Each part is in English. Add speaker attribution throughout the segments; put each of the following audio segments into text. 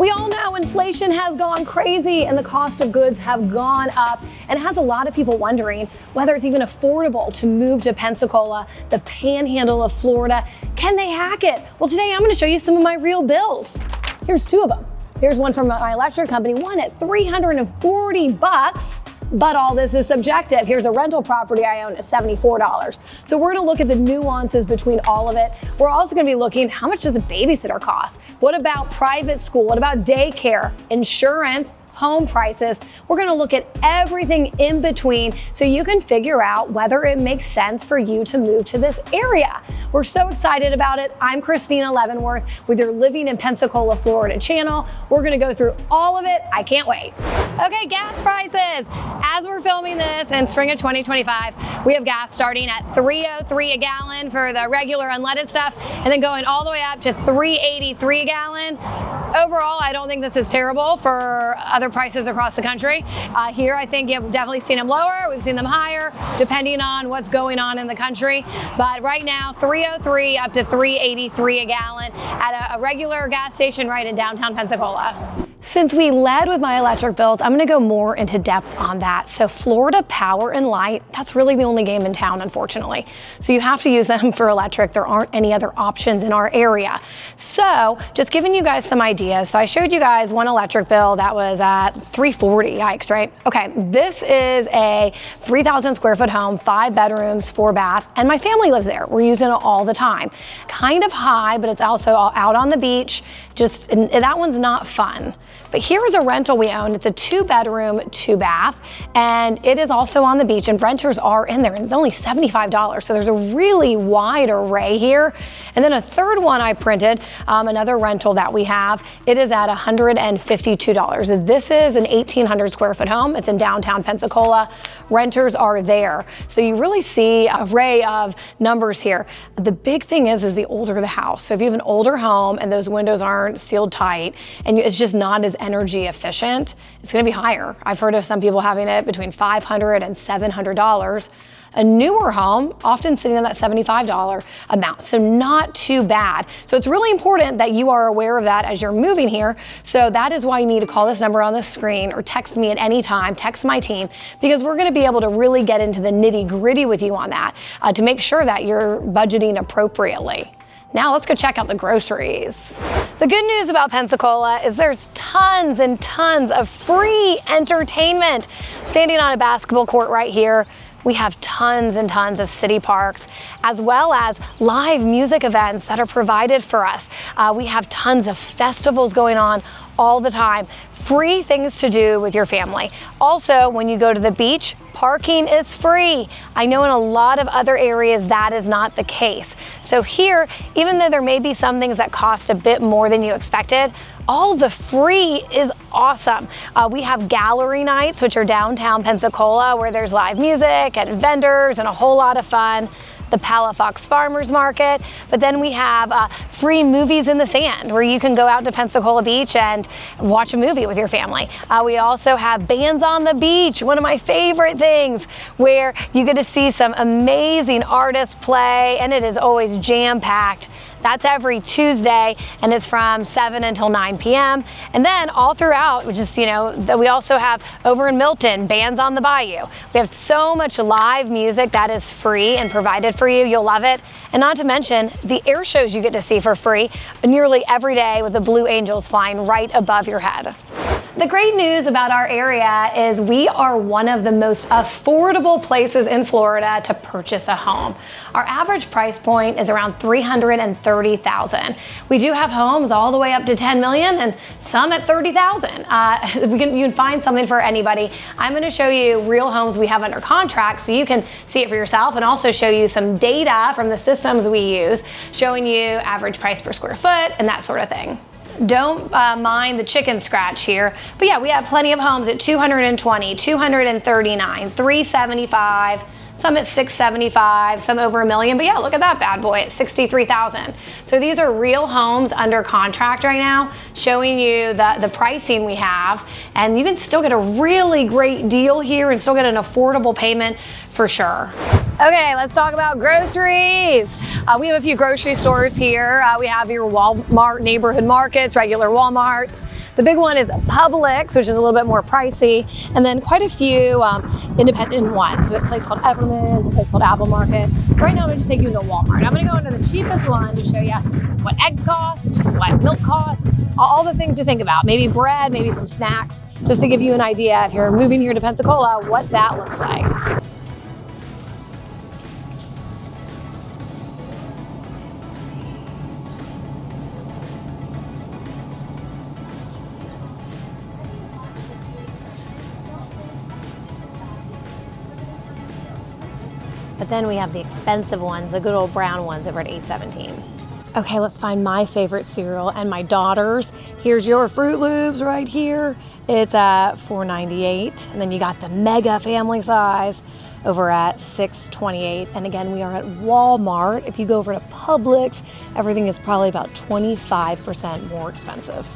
Speaker 1: We all know inflation has gone crazy and the cost of goods have gone up, and it has a lot of people wondering whether it's even affordable to move to Pensacola, the panhandle of Florida. Can they hack it? Well, today I'm going to show you some of my real bills. Here's two of them. Here's one from my electric company, one at $340. But all this is subjective. Here's a rental property I own at $74. So we're gonna look at the nuances between all of it. We're also gonna be looking, how much does a babysitter cost? What about private school? What about daycare, insurance, home prices? We're gonna look at everything in between so you can figure out whether it makes sense for you to move to this area. We're so excited about it. I'm Christina Leavenworth with your Living in Pensacola, Florida channel. We're gonna go through all of it. I can't wait. Okay, gas prices. As we're filming this in spring of 2025, we have gas starting at $3.03 a gallon for the regular unleaded stuff, and then going all the way up to $3.83 a gallon. Overall, I don't think this is terrible for other prices across the country. Here, I think we've definitely seen them lower. We've seen them higher, depending on what's going on in the country. But right now, $3.03 up to $3.83 a gallon at a regular gas station right in downtown Pensacola. Since we led with my electric bills, I'm gonna go more into depth on that. So Florida Power and Light, that's really the only game in town, unfortunately. So you have to use them for electric. There aren't any other options in our area. So just giving you guys some ideas. So I showed you guys one electric bill that was at $340, yikes, right? Okay, this is a 3,000 square foot home, 5 bedrooms, 4 bath, and my family lives there. We're using it all the time. Kind of high, but it's also out on the beach. And that one's not fun. But here is a rental we own. It's a 2 bedroom, 2 bath, and it is also on the beach, and renters are in there, and it's only $75. So there's a really wide array here. And then a third one I printed, another rental that we have, it is at $152. This is an 1,800 square foot home. It's in downtown Pensacola. Renters are there. So you really see an array of numbers here. The big thing is the older the house. So if you have an older home and those windows aren't sealed tight and it's just not as energy efficient, it's gonna be higher. I've heard of some people having it between $500 and $700. A newer home, often sitting in that $75 amount, so not too bad. So it's really important that you are aware of that as you're moving here. So that is why you need to call this number on the screen or text me at any time, text my team, because we're gonna be able to really get into the nitty gritty with you on that to make sure that you're budgeting appropriately. Now let's go check out the groceries. The good news about Pensacola is there's tons and tons of free entertainment. Standing on a basketball court right here, we have tons and tons of city parks, as well as live music events that are provided for us. We have tons of festivals going on all the time. Free things to do with your family. Also, when you go to the beach, parking is free. I know in a lot of other areas that is not the case. So here, even though there may be some things that cost a bit more than you expected, all the free is awesome. We have gallery nights, which are downtown Pensacola, where there's live music and vendors and a whole lot of fun. The Palafox Farmers Market, but then we have free movies in the sand where you can go out to Pensacola Beach and watch a movie with your family. We also have bands on the beach, one of my favorite things, where you get to see some amazing artists play, and it is always jam-packed. That's every Tuesday, and it's from 7 until 9 p.m. And then all throughout, which is, that we also have over in Milton, Bands on the Bayou. We have so much live music that is free and provided for you. You'll love it. And not to mention the air shows you get to see for free nearly every day with the Blue Angels flying right above your head. The great news about our area is we are one of the most affordable places in Florida to purchase a home. Our average price point is around $330,000. We do have homes all the way up to $10 million and some at $30,000. You can find something for anybody. I'm going to show you real homes we have under contract so you can see it for yourself, and also show you some data from the systems we use showing you average price per square foot and that sort of thing. Don't mind the chicken scratch here, but yeah, we have plenty of homes at 220, 239, 375, some at 675, some over $1 million, but yeah, look at that bad boy at 63,000. So these are real homes under contract right now, showing you the pricing we have, and you can still get a really great deal here and still get an affordable payment for sure. Okay, let's talk about groceries. We have a few grocery stores here. We have your Walmart neighborhood markets, regular Walmarts. The big one is Publix, which is a little bit more pricey, and then quite a few independent ones. A place called Everman's, a place called Apple Market. Right now, I'm gonna just take you into Walmart. I'm gonna go into the cheapest one to show you what eggs cost, what milk cost, all the things to think about. Maybe bread, maybe some snacks, just to give you an idea if you're moving here to Pensacola, what that looks like. But then we have the expensive ones, the good old brown ones over at $8.17. Okay, let's find my favorite cereal and my daughter's. Here's your Fruit Loops right here. It's at $4.98. And then you got the mega family size over at $6.28. And again, we are at Walmart. If you go over to Publix, everything is probably about 25% more expensive.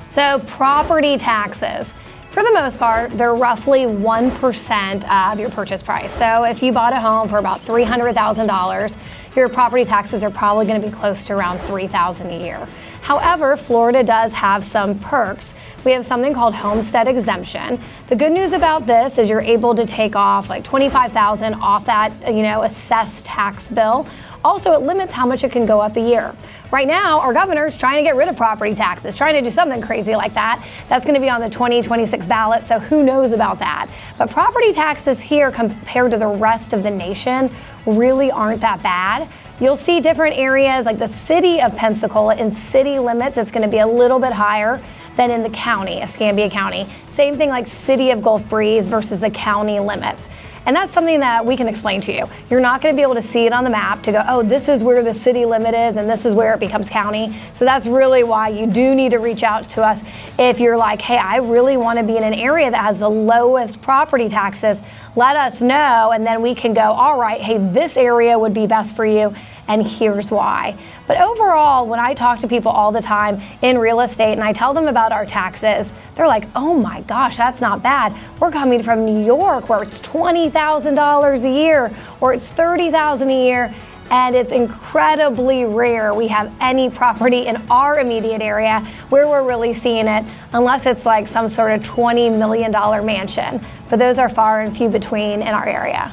Speaker 1: So property taxes. For the most part, they're roughly 1% of your purchase price. So if you bought a home for about $300,000, your property taxes are probably going to be close to around $3,000 a year. However, Florida does have some perks. We have something called homestead exemption. The good news about this is you're able to take off like $25,000 off that, assessed tax bill. Also, it limits how much it can go up a year. Right now, our governor's trying to get rid of property taxes, trying to do something crazy like that. That's going to be on the 2026 ballot, so who knows about that. But property taxes here compared to the rest of the nation really aren't that bad. You'll see different areas like the city of Pensacola. In city limits, it's going to be a little bit higher than in the county, Escambia County. Same thing like city of Gulf Breeze versus the county limits. And that's something that we can explain to you. You're not going to be able to see it on the map to go, oh, this is where the city limit is and this is where it becomes county. So that's really why you do need to reach out to us if you're like, hey, I really want to be in an area that has the lowest property taxes. Let us know, and then we can go, all right, hey, this area would be best for you, and here's why. But overall, when I talk to people all the time in real estate and I tell them about our taxes, they're like, oh my gosh, that's not bad. We're coming from New York where it's $20,000 a year or it's $30,000 a year. And it's incredibly rare we have any property in our immediate area where we're really seeing it, unless it's like some sort of $20 million mansion. But those are far and few between in our area.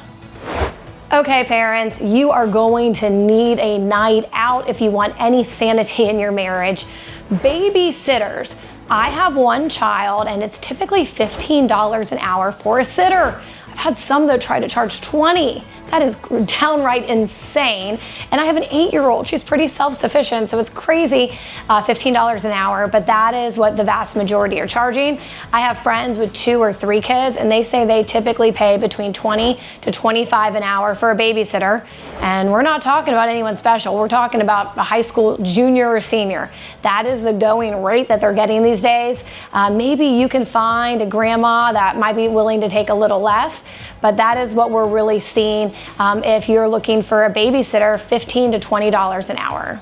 Speaker 1: Okay, parents, you are going to need a night out if you want any sanity in your marriage. Babysitters. I have one child and it's typically $15 an hour for a sitter. I've had some that try to charge $20. That is downright insane. And I have an 8-year-old. She's pretty self-sufficient, so it's crazy, $15 an hour, but that is what the vast majority are charging. I have friends with 2 or 3 kids, and they say they typically pay between $20 to $25 an hour for a babysitter. And we're not talking about anyone special. We're talking about a high school junior or senior. That is the going rate that they're getting these days. Maybe you can find a grandma that might be willing to take a little less, but that is what we're really seeing if you're looking for a babysitter, $15 to $20 an hour.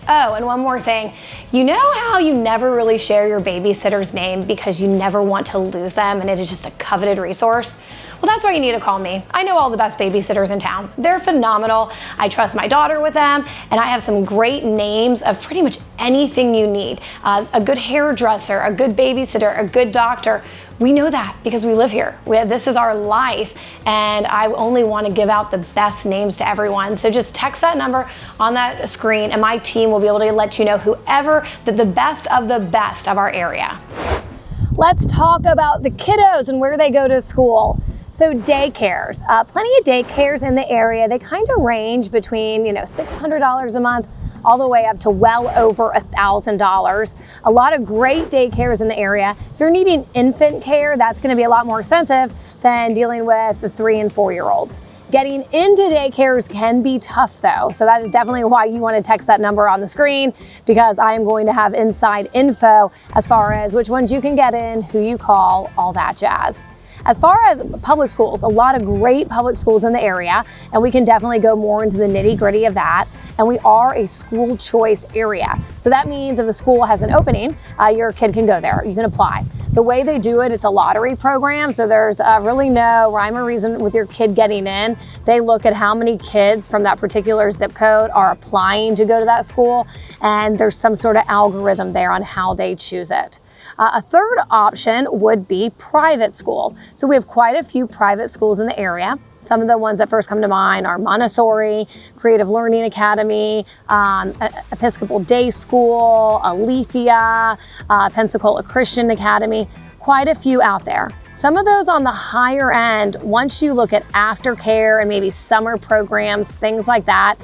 Speaker 1: Oh, and one more thing. You know how you never really share your babysitter's name because you never want to lose them and it is just a coveted resource? Well, that's why you need to call me. I know all the best babysitters in town. They're phenomenal. I trust my daughter with them, and I have some great names of pretty much anything you need. A good hairdresser, a good babysitter, a good doctor. We know that because we live here. This is our life, and I only want to give out the best names to everyone. So just text that number on that screen, and my team will be able to let you know whoever the best of our area. Let's talk about the kiddos and where they go to school. So daycares, plenty of daycares in the area. They kind of range between $600 a month all the way up to well over $1,000. A lot of great daycares in the area. If you're needing infant care, that's going to be a lot more expensive than dealing with the 3 and 4-year-olds. Getting into daycares can be tough though, so that is definitely why you want to text that number on the screen, because I am going to have inside info as far as which ones you can get in, who you call, all that jazz. As far as public schools, a lot of great public schools in the area, and we can definitely go more into the nitty-gritty of that. And we are a school choice area. So that means if the school has an opening, your kid can go there, you can apply. The way they do it, it's a lottery program, so there's really no rhyme or reason with your kid getting in. They look at how many kids from that particular zip code are applying to go to that school, and there's some sort of algorithm there on how they choose it. A third option would be private school. So we have quite a few private schools in the area. Some of the ones that first come to mind are Montessori, Creative Learning Academy, Episcopal Day School, Alethea, Pensacola Christian Academy, quite a few out there. Some of those on the higher end, once you look at aftercare and maybe summer programs, things like that,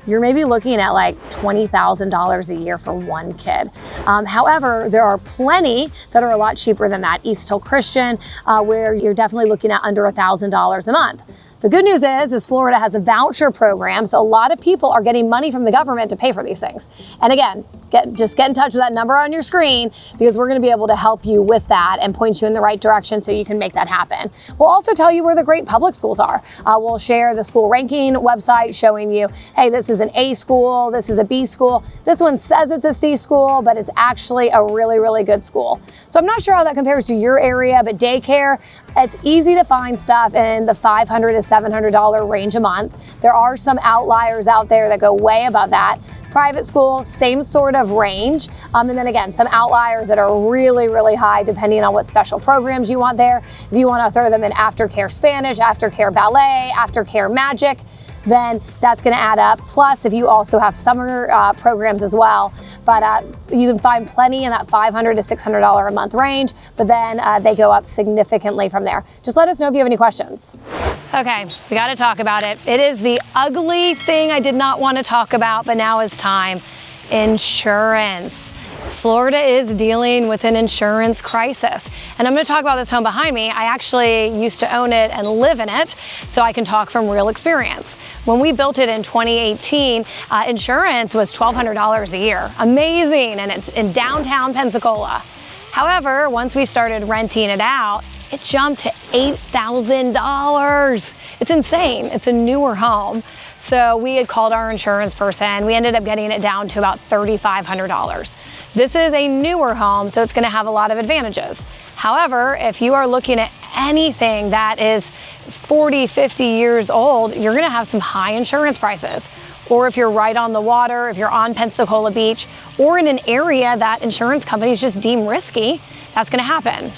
Speaker 1: you're maybe looking at like $20,000 a year for one kid. However, there are plenty that are a lot cheaper than that. East Hill Christian, where you're definitely looking at under $1,000 a month. The good news is Florida has a voucher program, so a lot of people are getting money from the government to pay for these things. And again, just get in touch with that number on your screen, because we're going to be able to help you with that and point you in the right direction so you can make that happen. We'll also tell you where the great public schools are. We'll share the school ranking website showing you, hey, this is an A school, this is a B school. This one says it's a C school, but it's actually a really, really good school. So I'm not sure how that compares to your area, but daycare, it's easy to find stuff in the $500 to $700 range a month. There are some outliers out there that go way above that. Private school, same sort of range. And then again, some outliers that are really, really high depending on what special programs you want there. If you want to throw them in aftercare Spanish, aftercare ballet, aftercare magic, then that's going to add up. Plus, if you also have summer programs as well, but you can find plenty in that $500 to $600 a month range, but then they go up significantly from there. Just let us know if you have any questions. Okay, we got to talk about it. It is the ugly thing I did not want to talk about, but now is time. Insurance. Florida is dealing with an insurance crisis. And I'm going to talk about this home behind me. I actually used to own it and live in it, so I can talk from real experience. When we built it in 2018, insurance was $1,200 a year. Amazing, and it's in downtown Pensacola. However, once we started renting it out, it jumped to $8,000. It's insane. It's a newer home. So we had called our insurance person. We ended up getting it down to about $3,500. This is a newer home, so it's going to have a lot of advantages. However, if you are looking at anything that is 40, 50 years old, you're going to have some high insurance prices. Or if you're right on the water, if you're on Pensacola Beach, or in an area that insurance companies just deem risky, that's going to happen.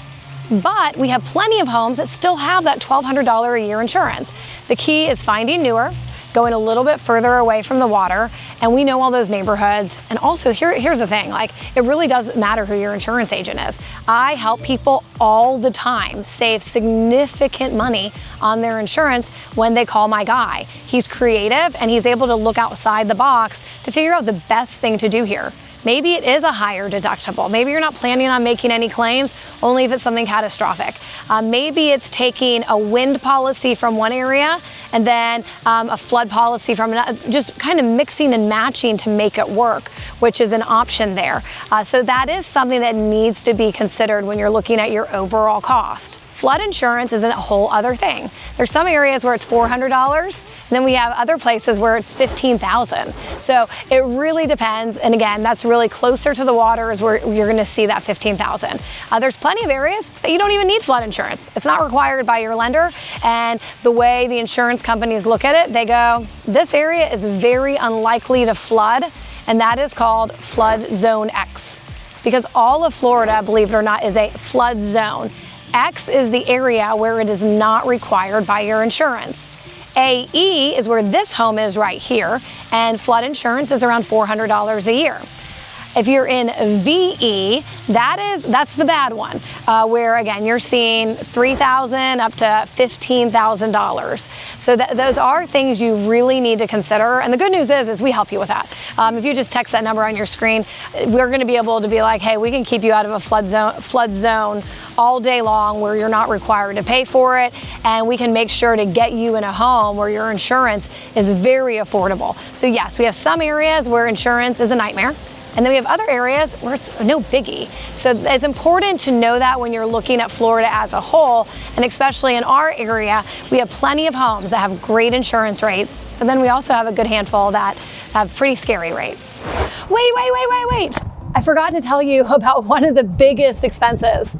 Speaker 1: But we have plenty of homes that still have that $1,200 a year insurance. The key is finding newer, going a little bit further away from the water, and we know all those neighborhoods. And also, here's the thing, like, it really doesn't matter who your insurance agent is. I help people all the time save significant money on their insurance when they call my guy. He's creative, and he's able to look outside the box to figure out the best thing to do here. Maybe it is a higher deductible. Maybe you're not planning on making any claims, only if it's something catastrophic. Maybe it's taking a wind policy from one area and then a flood policy from another, just kind of mixing and matching to make it work, which is an option there. So that is something that needs to be considered when you're looking at your overall cost. Flood insurance is a whole other thing. There's some areas where it's $400, and then we have other places where it's $15,000. So it really depends. And again, that's really closer to the water is where you're going to see that $15,000. There's plenty of areas that you don't even need flood insurance. It's not required by your lender. And the way the insurance companies look at it, they go, this area is very unlikely to flood, and that is called flood zone X. Because all of Florida, believe it or not, is a flood zone. X is the area where it is not required by your insurance. AE is where this home is right here, and flood insurance is around $400 a year. If you're in VE, that's the bad one, where again, you're seeing $3,000 up to $15,000. So those are things you really need to consider. And the good news is we help you with that. If you just text that number on your screen, we're gonna be able to be like, hey, we can keep you out of a flood zone all day long where you're not required to pay for it. And we can make sure to get you in a home where your insurance is very affordable. So yes, we have some areas where insurance is a nightmare. And then we have other areas where it's no biggie. So it's important to know that when you're looking at Florida as a whole, and especially in our area, we have plenty of homes that have great insurance rates, but then we also have a good handful that have pretty scary rates. Wait. I forgot to tell you about one of the biggest expenses.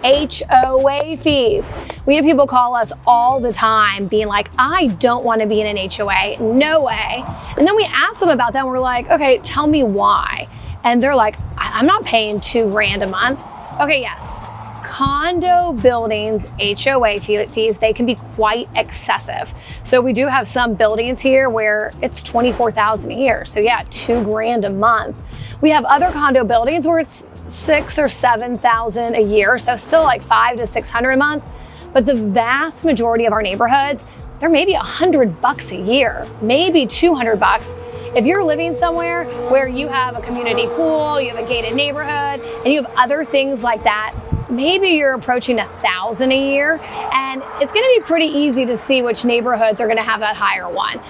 Speaker 1: HOA fees. We have people call us all the time being like, I don't want to be in an HOA, no way. And then we ask them about that and we're like, okay, tell me why. And they're like, I'm not paying $2,000 a month. Okay, yes. Condo buildings, HOA fees, they can be quite excessive. So we do have some buildings here where it's $24,000 a year. So yeah, $2,000 a month. We have other condo buildings where it's $6,000 or $7,000 a year. So still like $500 to $600 a month. But the vast majority of our neighborhoods, they're maybe $100 a year, maybe $200. If you're living somewhere where you have a community pool, you have a gated neighborhood, and you have other things like that, maybe you're approaching $1,000 a year, and it's gonna be pretty easy to see which neighborhoods are gonna have that higher one.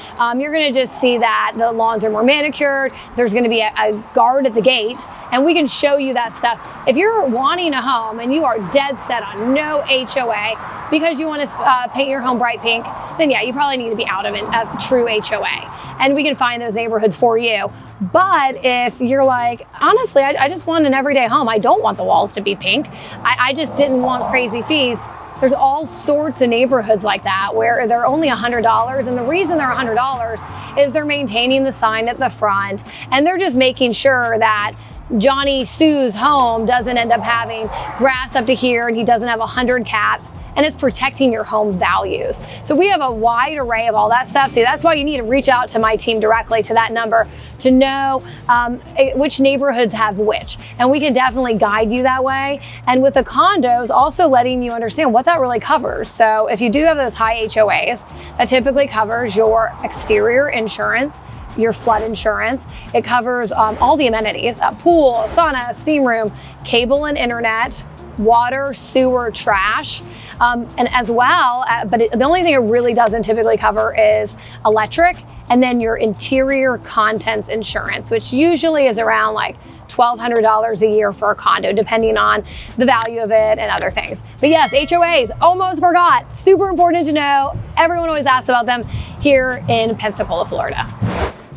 Speaker 1: You're gonna just see that the lawns are more manicured, there's gonna be a guard at the gate, and we can show you that stuff. If you're wanting a home and you are dead set on no HOA because you wanna paint your home bright pink, then yeah, you probably need to be out of a true HOA. And we can find those neighborhoods for you. But if you're like, honestly, I just want an everyday home. I don't want the walls to be pink. I just didn't want crazy fees. There's all sorts of neighborhoods like that where they're only $100. And the reason they're $100 is they're maintaining the sign at the front. And they're just making sure that Johnny Sue's home doesn't end up having grass up to here and he doesn't have 100 cats. And it's protecting your home values. So we have a wide array of all that stuff. So that's why you need to reach out to my team directly to that number to know which neighborhoods have which. And we can definitely guide you that way. And with the condos, also letting you understand what that really covers. So if you do have those high HOAs, that typically covers your exterior insurance, your flood insurance. It covers all the amenities, pool, sauna, steam room, cable and internet, water, sewer, trash, and as well, the only thing it really doesn't typically cover is electric, and then your interior contents insurance, which usually is around like $1,200 a year for a condo, depending on the value of it and other things. But yes, HOAs, almost forgot, super important to know. Everyone always asks about them here in Pensacola, Florida.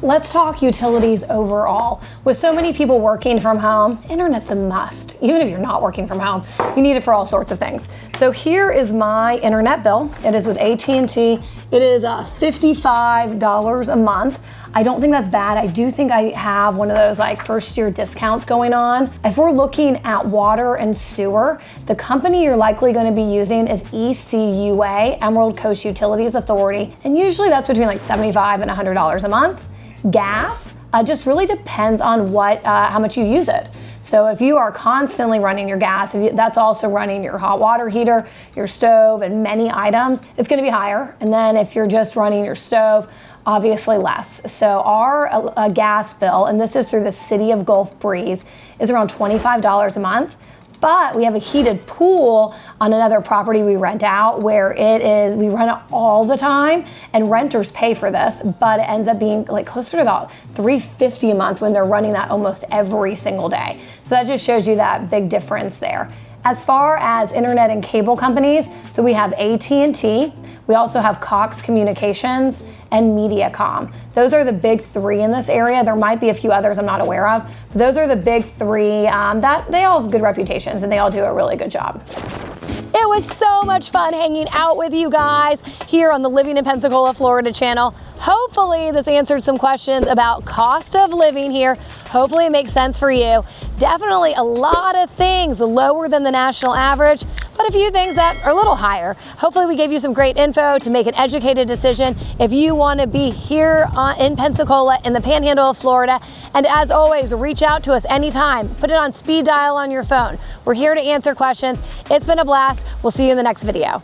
Speaker 1: Let's talk utilities overall. With so many people working from home, internet's a must. Even if you're not working from home, you need it for all sorts of things. So here is my internet bill. It is with AT&T. It is $55 a month. I don't think that's bad. I do think I have one of those like first year discounts going on. If we're looking at water and sewer, the company you're likely going to be using is ECUA, Emerald Coast Utilities Authority. And usually that's between like $75 and $100 a month. Gas just really depends on how much you use it. So if you are constantly running your gas, that's also running your hot water heater, your stove, and many items, it's going to be higher. And then if you're just running your stove, obviously less. So our gas bill, and this is through the City of Gulf Breeze, is around $25 a month. But we have a heated pool on another property we rent out where we rent it all the time, and renters pay for this, but it ends up being like closer to about $350 a month when they're running that almost every single day. So that just shows you that big difference there. As far as internet and cable companies, so we have AT&T, we also have Cox Communications, and MediaCom. Those are the big three in this area. There might be a few others I'm not aware of, but those are the big three that they all have good reputations and they all do a really good job. It was so much fun hanging out with you guys here on the Living in Pensacola, Florida channel. Hopefully this answered some questions about cost of living here. Hopefully it makes sense for you. Definitely a lot of things lower than the national average, but a few things that are a little higher. Hopefully we gave you some great info to make an educated decision if you want to be here in Pensacola in the Panhandle of Florida. And as always, reach out to us anytime. Put it on speed dial on your phone. We're here to answer questions. It's been a blast. We'll see you in the next video.